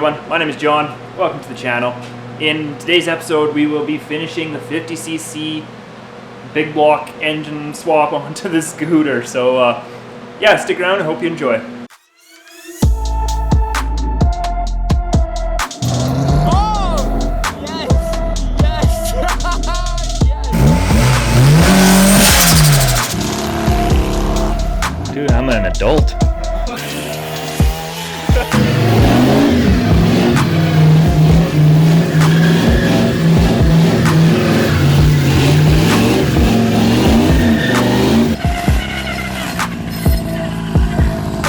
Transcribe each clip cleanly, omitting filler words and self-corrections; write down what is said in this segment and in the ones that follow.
everyone, my name is John. Welcome to the channel. In today's episode we will be finishing the 50cc big block engine swap onto the scooter. So yeah, stick around, I hope you enjoy. Dude, I'm an adult.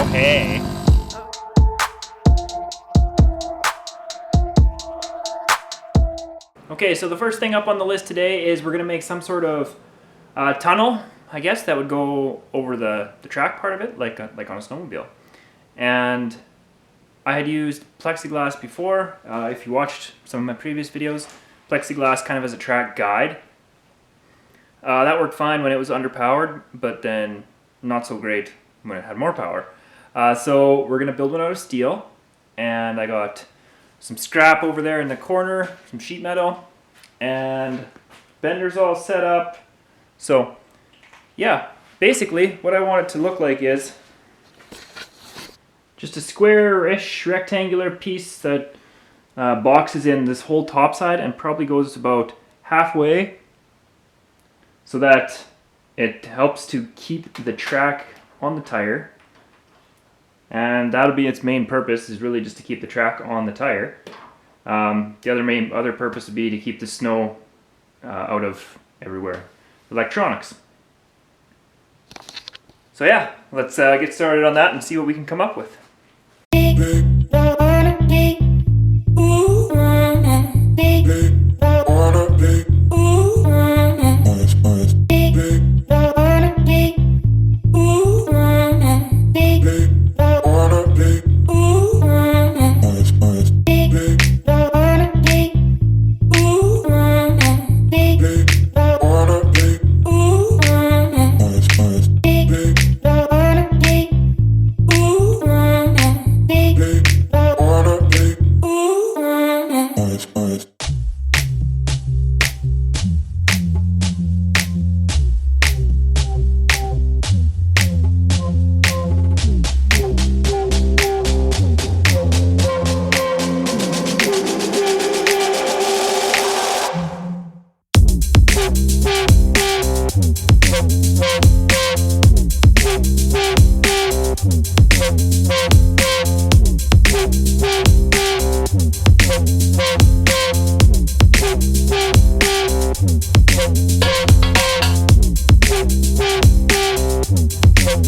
Okay. Okay, so the first thing up on the list today is we're gonna make some sort of tunnel, I guess, that would go over the track part of it, like on a snowmobile. And I had used plexiglass before. If you watched some of my previous videos, plexiglass kind of as a track guide. That worked fine when it was underpowered, but then not so great when it had more power. So we're gonna build one out of steel, and I got some scrap over there in the corner, some sheet metal, and benders all set up. So yeah, basically what I want it to look like is just a square-ish rectangular piece that boxes in this whole top side and probably goes about halfway, so that it helps to keep the track on the tire. And that'll be its main purpose, is really just to keep the track on the tire. The other purpose would be to keep the snow out of everywhere. Electronics. So yeah, let's get started on that and see what we can come up with.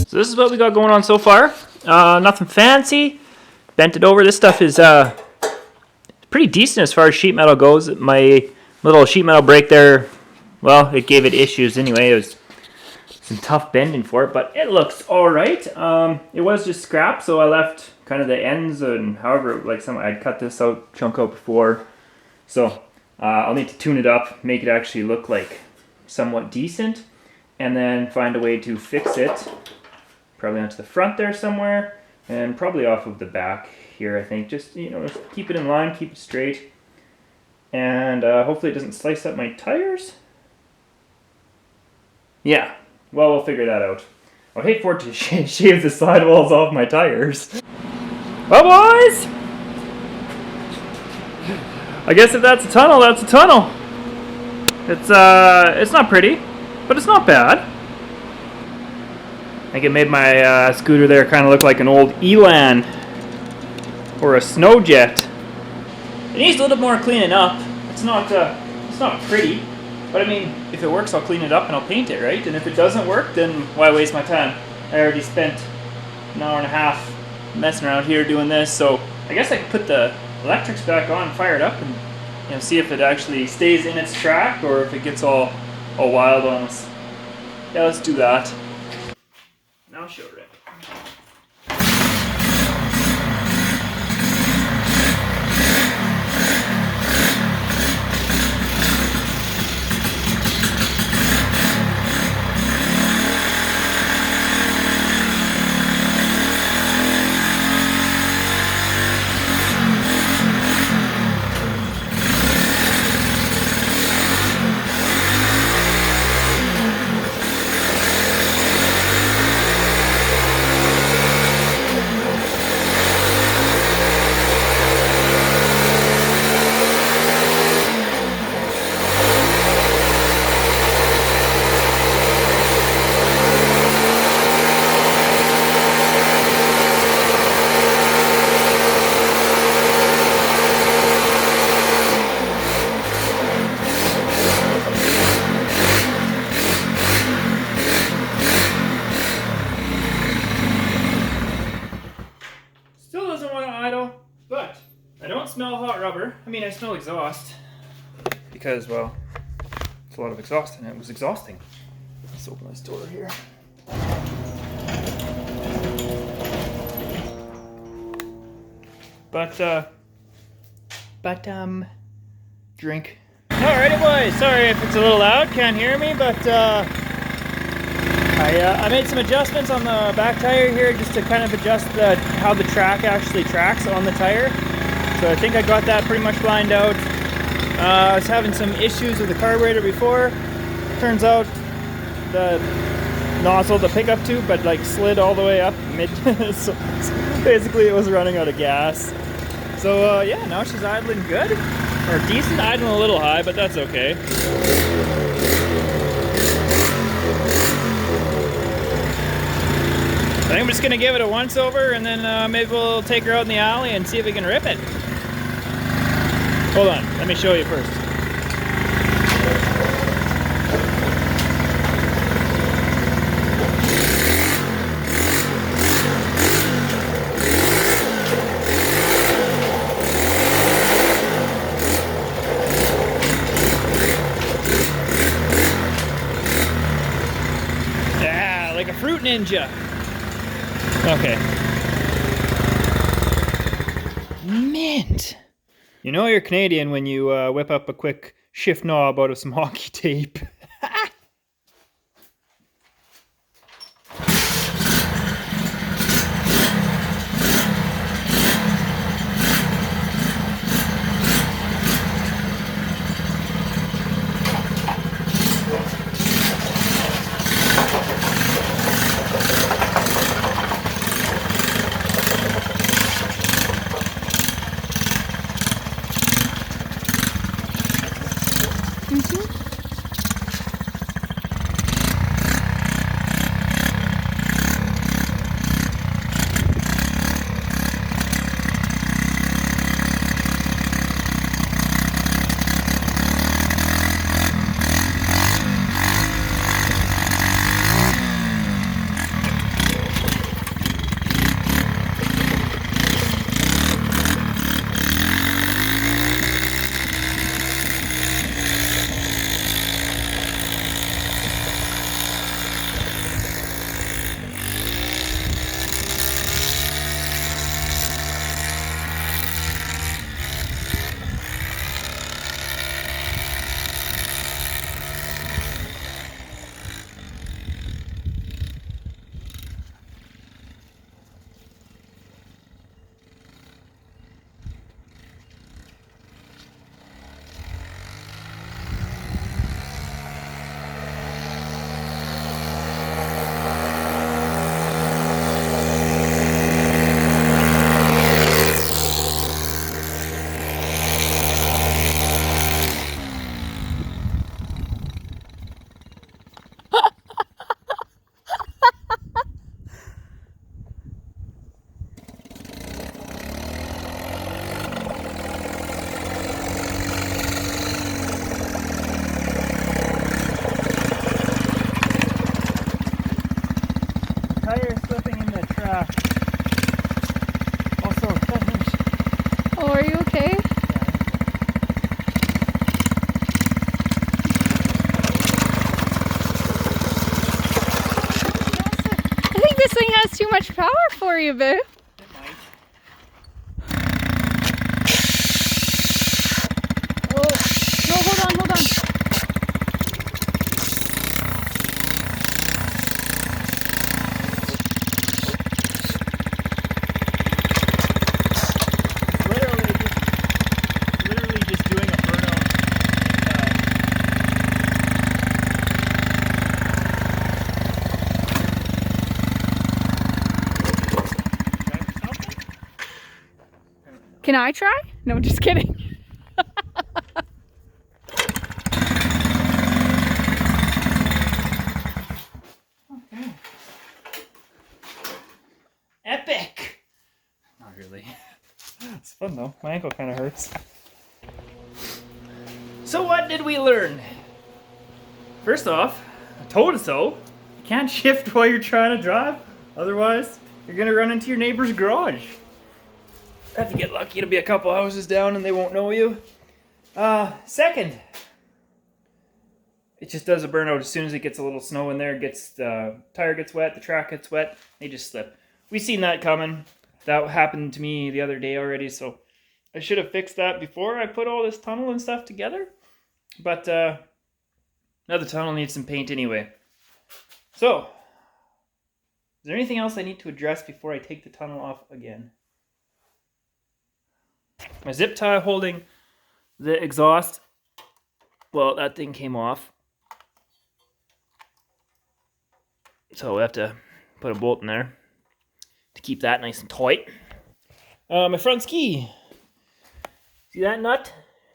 So this is what we got going on so far. Nothing fancy. Bent it over. This stuff is pretty decent as far as sheet metal goes. My little sheet metal brake there, well, it gave it issues anyway. It was some tough bending for it, but it looks all right. It was just scrap, so I left kind of the ends, and however, like I'd cut this chunk out before. So I'll need to tune it up, make it actually look like somewhat decent, and then find a way to fix it. Probably onto the front there somewhere, and probably off of the back here, I think. Just, you know, just keep it in line, keep it straight, and hopefully it doesn't slice up my tires. Yeah, well, we'll figure that out. I'd hate for it to shave the sidewalls off my tires. Well, boys, I guess if that's a tunnel, that's a tunnel. It's not pretty, but it's not bad. I think it made my scooter there kind of look like an old Elan or a snow jet. It needs a little bit more cleaning up. It's not pretty, but I mean, if it works, I'll clean it up and I'll paint it, right? And if it doesn't work, then why waste my time? I already spent an hour and a half messing around here doing this, so I guess I could put the electrics back on, fire it up, and, you know, see if it actually stays in its track or if it gets all wild on us. Yeah, let's do that. Now show Rick. I don't smell hot rubber. I mean, I smell exhaust. Because, well, it's a lot of exhaust and it was exhausting. Let's open this door here. Drink. Alrighty, boys. Sorry if it's a little loud, can't hear me, but I made some adjustments on the back tire here just to kind of adjust how the track actually tracks on the tire. So I think I got that pretty much lined out. I was having some issues with the carburetor before. Turns out the nozzle, the pickup tube, but like slid all the way up mid. so basically it was running out of gas. So yeah, now she's idling good. Or decent, idling a little high, but that's okay. I think I'm just gonna give it a once over and then maybe we'll take her out in the alley and see if we can rip it. Hold on, let me show you first. Yeah, like a fruit ninja. Okay. Mint. You know you're Canadian when you whip up a quick shift knob out of some hockey tape. Tire slipping in the track. Also, that hurts. Oh, are you okay? I think this thing has too much power for you, babe. It might. Oh, no, hold on, hold on. Literally just doing a burnout. Can I try? No, just kidding. Okay. Epic! Not really. It's fun though. My ankle kind of hurts. So what did we learn? First off, I told us so. You can't shift while you're trying to drive. Otherwise, you're gonna run into your neighbor's garage. If you get lucky, it'll be a couple houses down and they won't know you. Second, it just does a burnout as soon as it gets a little snow in there. It gets the tire gets wet, the track gets wet, they just slip. We seen that coming. That happened to me the other day already, so I should have fixed that before I put all this tunnel and stuff together. But now the tunnel needs some paint anyway. So, is there anything else I need to address before I take the tunnel off again? My zip tie holding the exhaust, well, that thing came off. So we have to put a bolt in there to keep that nice and tight. My front ski. See that nut?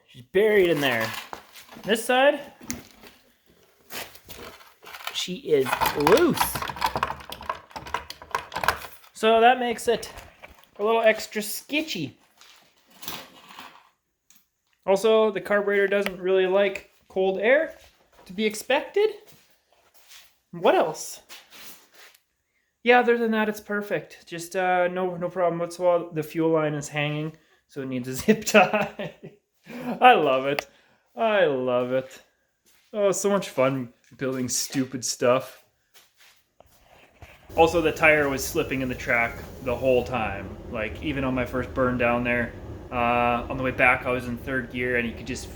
She's buried in there. This side, she is loose. So that makes it a little extra sketchy. Also, the carburetor doesn't really like cold air, to be expected. What else? Yeah, other than that, it's perfect. Just no problem whatsoever. The fuel line is hanging, so it needs a zip tie. I love it. I love it. Oh, so much fun building stupid stuff. Also, the tire was slipping in the track the whole time. Like, even on my first burn down there, on the way back, I was in third gear, and you could just,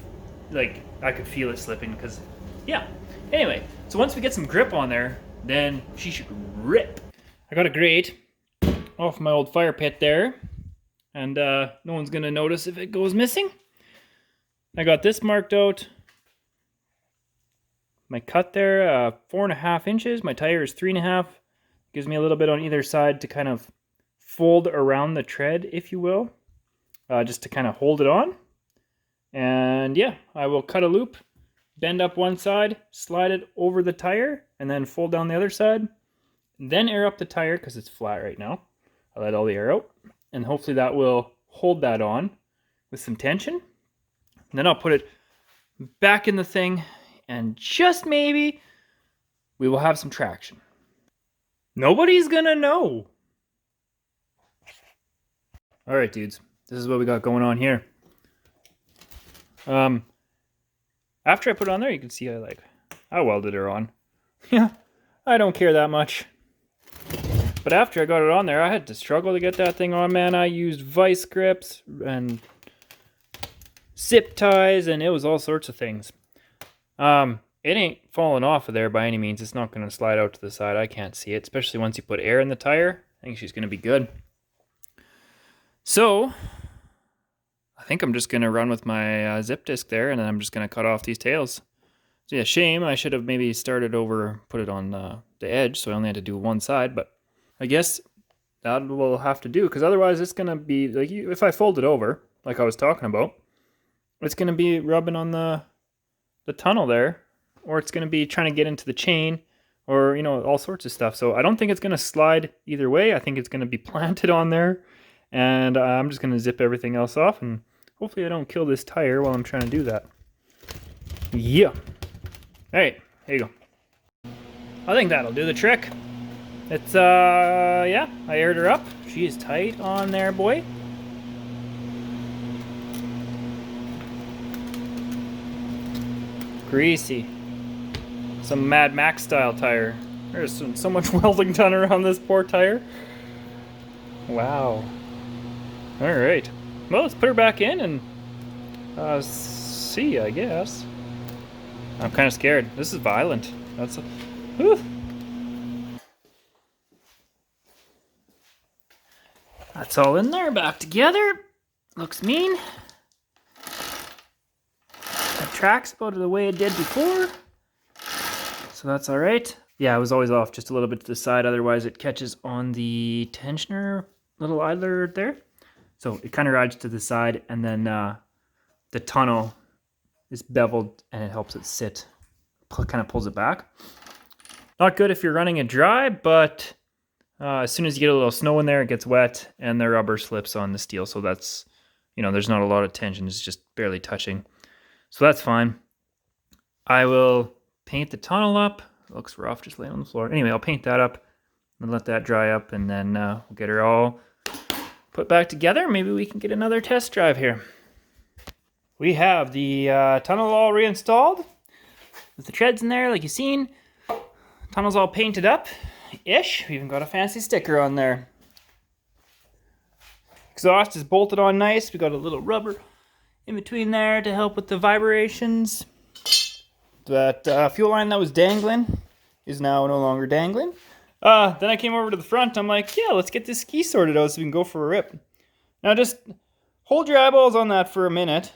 like, I could feel it slipping because, yeah. Anyway, so once we get some grip on there, then she should rip. I got a grate off my old fire pit there, and no one's gonna notice if it goes missing. I got this marked out. My cut there, 4.5 inches. My tire is 3.5. Gives me a little bit on either side to kind of fold around the tread, if you will, just to kind of hold it on. And yeah, I will cut a loop, bend up one side, slide it over the tire, and then fold down the other side. Then air up the tire because it's flat right now. I let all the air out, and hopefully that will hold that on with some tension. And then I'll put it back in the thing, and just maybe we will have some traction. Nobody's gonna know. All right, dudes, this is what we got going on here. After I put it on there, you can see I welded her on. Yeah, I don't care that much. But after I got it on there, I had to struggle to get that thing on, man. I used vice grips and zip ties, and it was all sorts of things. It ain't falling off of there by any means. It's not going to slide out to the side. I can't see it, especially once you put air in the tire. I think she's going to be good. So, I think I'm just going to run with my zip disc there, and then I'm just going to cut off these tails. So yeah, shame. I should have maybe started over, put it on the edge, so I only had to do one side, but I guess that will have to do, because otherwise it's going to be, like, if I fold it over, like I was talking about, it's going to be rubbing on the tunnel there, or it's going to be trying to get into the chain, or, you know, all sorts of stuff. So I don't think it's going to slide either way. I think it's going to be planted on there, and I'm just going to zip everything else off, and hopefully I don't kill this tire while I'm trying to do that. Yeah. All right, here you go. I think that'll do the trick. It's, yeah, I aired her up. She is tight on there, boy. Greasy. Some Mad Max style tire. There's so much welding done around this poor tire. Wow. Alright. Well, let's put her back in and see, I guess. I'm kind of scared. This is violent. That's whew. That's all in there, back together. Looks mean. That tracks about the way it did before. So that's all right. Yeah, I was always off just a little bit to the side. Otherwise, it catches on the tensioner little idler there. So it kind of rides to the side, and then the tunnel is beveled, and it helps it sit. Kind of pulls it back. Not good if you're running it dry, but as soon as you get a little snow in there, it gets wet, and the rubber slips on the steel. So that's, you know, there's not a lot of tension. It's just barely touching. So that's fine. I will paint the tunnel up. It looks rough just laying on the floor. Anyway, I'll paint that up and let that dry up, and then we'll get her all put back together. Maybe we can get another test drive here. We have the tunnel all reinstalled with the treads in there like you've seen. Tunnel's all painted up-ish. We even got a fancy sticker on there. Exhaust is bolted on nice. We got a little rubber in between there to help with the vibrations. That fuel line that was dangling is now no longer dangling. Then I came over to the front. I'm like, yeah, let's get this ski sorted out so we can go for a rip. Now just hold your eyeballs on that for a minute.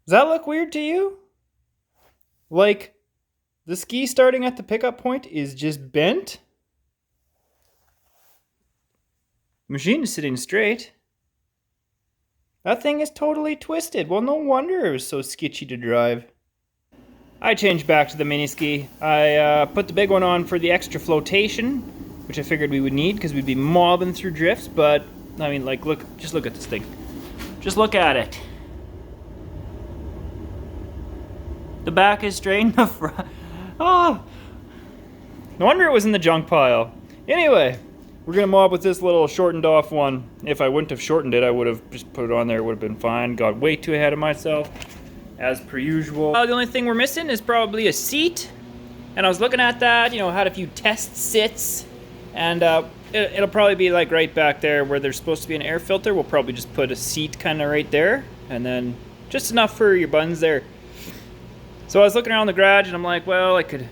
Does that look weird to you? Like, the ski starting at the pickup point is just bent. The machine is sitting straight. That thing is totally twisted. Well, no wonder it was so sketchy to drive. I changed back to the mini ski. I put the big one on for the extra flotation, which I figured we would need because we'd be mobbing through drifts. But I mean, like, just look at this thing. Just look at it. The back is straight in the front. Oh, no wonder it was in the junk pile. Anyway, we're gonna mob with this little shortened off one. If I wouldn't have shortened it, I would have just put it on there. It would have been fine. Got way too ahead of myself, as per usual. The only thing we're missing is probably a seat. And I was looking at that, you know, had a few test sits. And it'll probably be like right back there where there's supposed to be an air filter. We'll probably just put a seat kind of right there. And then just enough for your buns there. So I was looking around the garage and I'm like, well, I could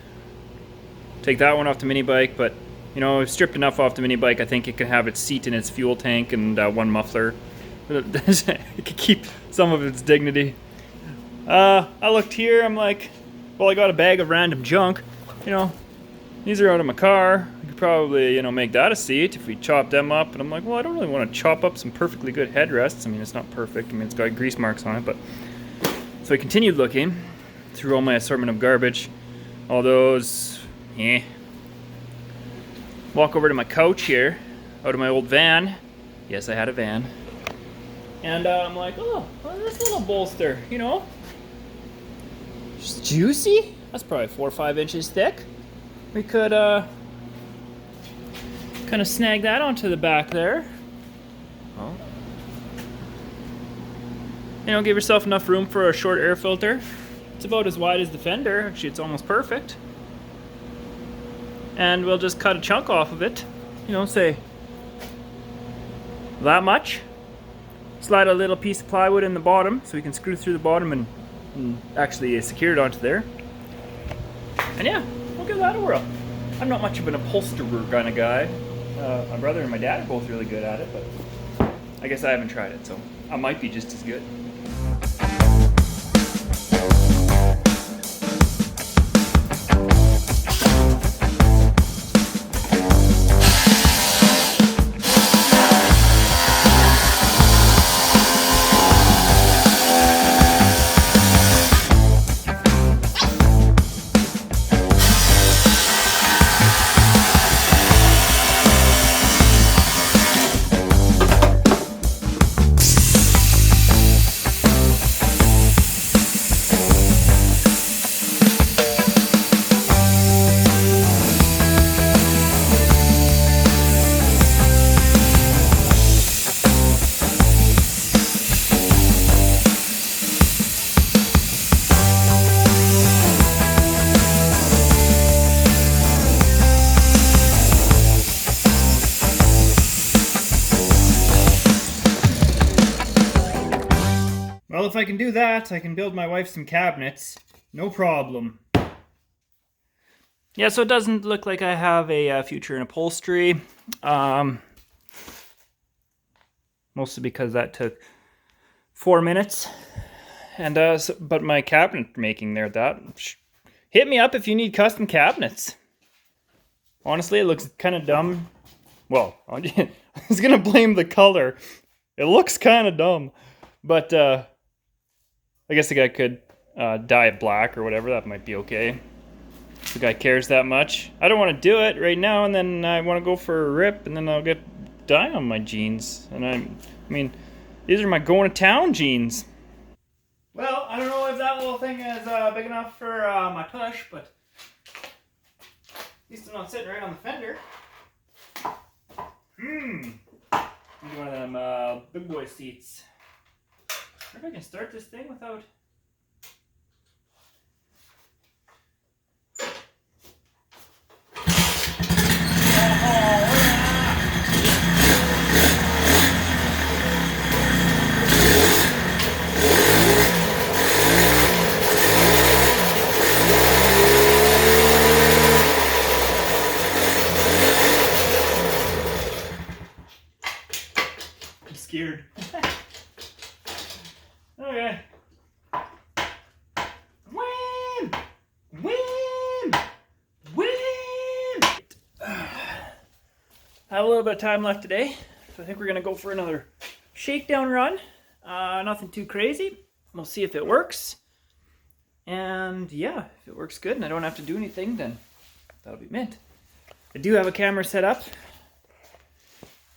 take that one off the mini bike, but you know, I've stripped enough off the mini bike. I think it can have its seat and its fuel tank and one muffler. It could keep some of its dignity. I looked here, I'm like, well, I got a bag of random junk. You know, these are out of my car. I could probably, you know, make that a seat if we chop them up. And I'm like, well, I don't really want to chop up some perfectly good headrests. I mean, it's not perfect. I mean, it's got grease marks on it, but... So I continued looking through all my assortment of garbage. All those, Walk over to my couch here, out of my old van. Yes, I had a van. And I'm like, oh, well, this little bolster, you know? Just juicy. That's probably 4 or 5 inches thick. We could kind of snag that onto the back there. Oh. You know, give yourself enough room for a short air filter. It's about as wide as the fender. Actually, it's almost perfect. And we'll just cut a chunk off of it. You know, say that much. Slide a little piece of plywood in the bottom so we can screw through the bottom and actually secure it onto there. And yeah, we'll give that a whirl. I'm not much of an upholsterer kind of guy. My brother and my dad are both really good at it, but I guess I haven't tried it, so I might be just as good. Well, if I can do that, I can build my wife some cabinets. No problem. Yeah, so it doesn't look like I have a future in upholstery. Mostly because that took 4 minutes. And but my cabinet making there, hit me up if you need custom cabinets. Honestly, it looks kind of dumb. Well, I was gonna blame the color. It looks kind of dumb, but I guess the guy could dye it black or whatever. That might be okay. If the guy cares that much. I don't want to do it right now, and then I want to go for a rip, and then I'll get dye on my jeans. And I mean, these are my going to town jeans. Well, I don't know if that little thing is big enough for my push, but at least I'm not sitting right on the fender. Use one of them big boy seats. I wonder if I can start this thing without... I'm scared. Okay. Wham! Wham! Wham! I have a little bit of time left today, so I think we're gonna go for another shakedown run. Nothing too crazy. We'll see if it works. And yeah, if it works good and I don't have to do anything, then that'll be mint. I do have a camera set up.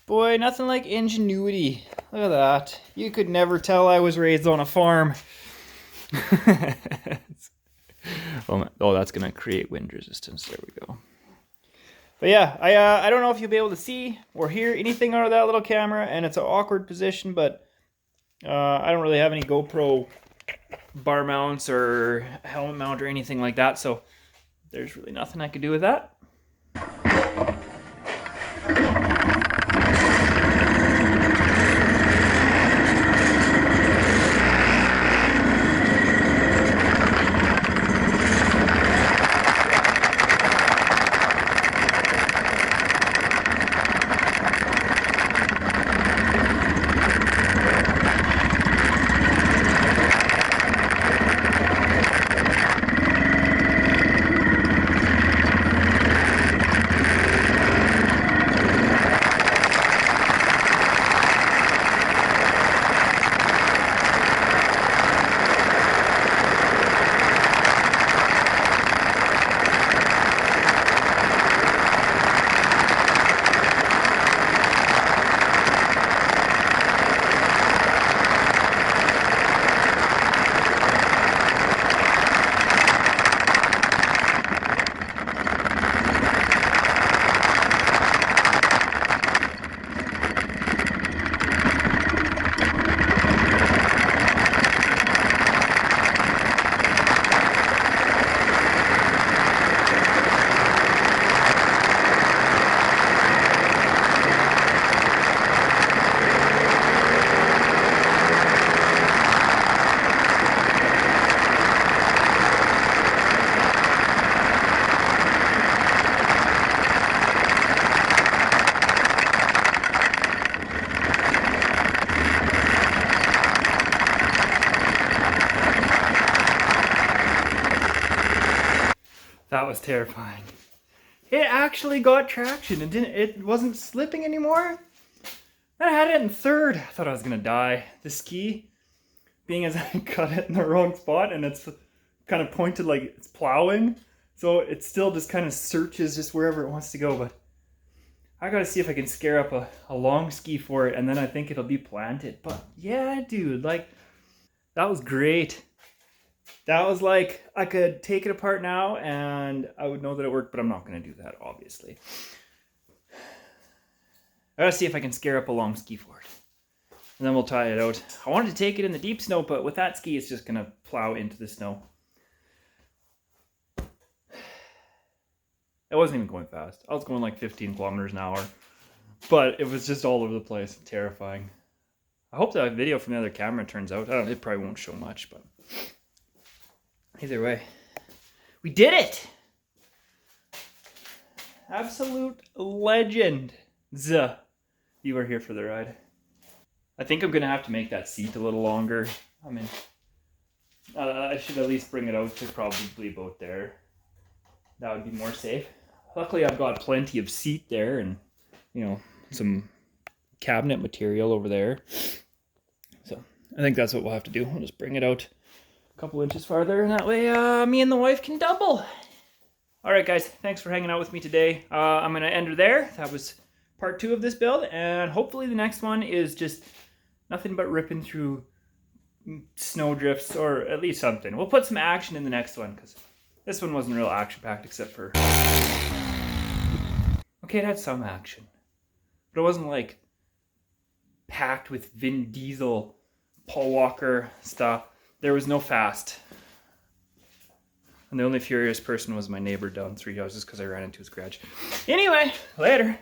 Boy, nothing like ingenuity. Look at that. You could never tell I was raised on a farm. Oh, that's gonna create wind resistance. There we go. But yeah, I don't know if you'll be able to see or hear anything out of that little camera, and it's an awkward position, but I don't really have any GoPro bar mounts or helmet mount or anything like that, so there's really nothing I could do with that. That was terrifying. It actually got traction. It wasn't slipping anymore. I had it in third. I thought I was gonna die. The ski, being as I cut it in the wrong spot and it's kind of pointed like it's plowing, so it still just kind of searches just wherever it wants to go. But I gotta see if I can scare up a long ski for it, and then I think it'll be planted. But yeah, dude, like, that was great. That was like, I could take it apart now and I would know that it worked, but I'm not going to do that, obviously. I gotta see if I can scare up a long ski for it. And then we'll tie it out. I wanted to take it in the deep snow, but with that ski, it's just going to plow into the snow. It wasn't even going fast. I was going like 15 kilometers an hour. But it was just all over the place. Terrifying. I hope that video from the other camera turns out. I don't know, it probably won't show much, but... either way, we did it! Absolute legend. You were here for the ride. I think I'm gonna have to make that seat a little longer. I mean, I should at least bring it out to probably about there. That would be more safe. Luckily, I've got plenty of seat there and, you know, some cabinet material over there. So I think that's what we'll have to do. We'll just bring it out couple inches farther, and that way me and the wife can double. Alright guys, thanks for hanging out with me today. I'm going to end her there. That was part 2 of this build, and hopefully the next one is just nothing but ripping through snow drifts, or at least something. We'll put some action in the next one, because this one wasn't real action-packed except for... okay, it had some action. But it wasn't like packed with Vin Diesel, Paul Walker stuff. There was no fast. And the only furious person was my neighbor down 3 houses because I ran into his garage. Anyway, later.